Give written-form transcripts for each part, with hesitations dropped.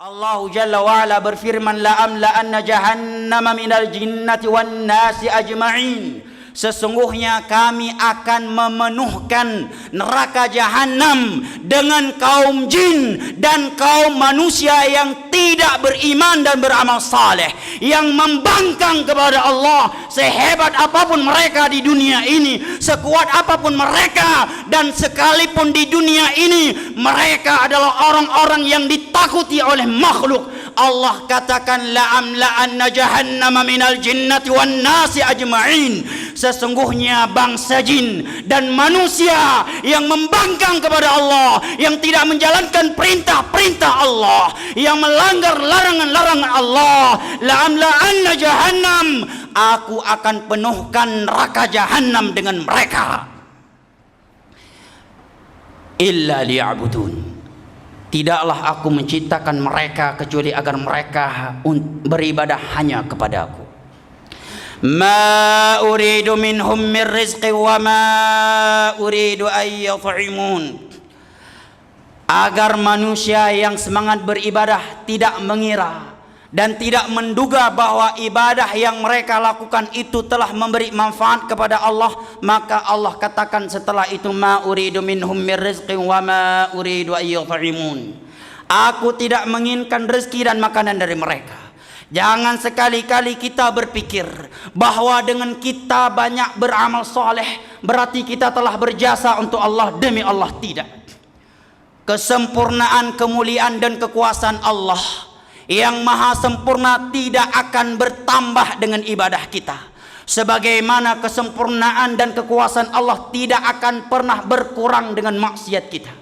Allah Jalla wa'ala berfirman, la'amla'anna jahannama minal jinnati wan nasi ajma'in. Sesungguhnya kami akan memenuhkan neraka jahanam dengan kaum jin dan kaum manusia yang tidak beriman dan beramal saleh, yang membangkang kepada Allah. Sehebat apapun mereka di dunia ini, sekuat apapun mereka, dan sekalipun di dunia ini mereka adalah orang-orang yang ditakuti oleh makhluk, Allah katakan la'amla'anna jahannama minal jinnati wan nasi ajma'in. Sesungguhnya bangsa jin dan manusia yang membangkang kepada Allah, yang tidak menjalankan perintah-perintah Allah, yang melanggar larangan-larangan Allah, la'amla'anna jahannam, aku akan penuhkan neraka jahanam dengan mereka. Illa liya'budun, tidaklah aku menciptakan mereka kecuali agar mereka beribadah hanya kepada aku. Ma uridu minhum min rizqi wa ma uridu ay yut'imun. Agar manusia yang semangat beribadah tidak mengira dan tidak menduga bahwa ibadah yang mereka lakukan itu telah memberi manfaat kepada Allah, maka Allah katakan setelah itu, ma uridu minhum min rizqi wa ma uridu ay yut'imun. Aku tidak menginginkan rezeki dan makanan dari mereka. Jangan sekali-kali kita berpikir bahwa dengan kita banyak beramal soleh berarti kita telah berjasa untuk Allah. Demi Allah, tidak. Kesempurnaan, kemuliaan dan kekuasaan Allah yang maha sempurna tidak akan bertambah dengan ibadah kita, sebagaimana kesempurnaan dan kekuasaan Allah tidak akan pernah berkurang dengan maksiat kita.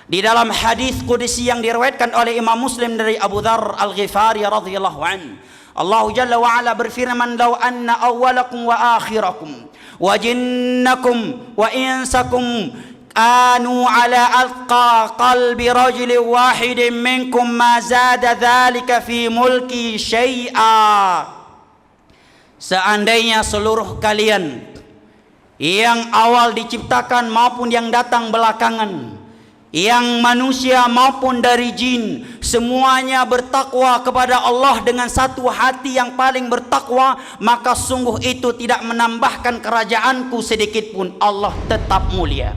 Di dalam hadis qudsi yang diriwayatkan oleh Imam Muslim dari Abu Dzar Al-Ghifari radhiyallahu an, Allah Jalla wa ala berfirman, "Law anna awwalakum wa akhirakum wa jinnakum wa insakum kanu ala alqa qalbi rajulin wahidin minkum ma zada dzalika fi mulki syai'a." Seandainya seluruh kalian yang awal diciptakan maupun yang datang belakangan, yang manusia maupun dari jin, semuanya bertakwa kepada Allah dengan satu hati yang paling bertakwa, maka sungguh itu tidak menambahkan kerajaanku sedikit pun. Allah tetap mulia.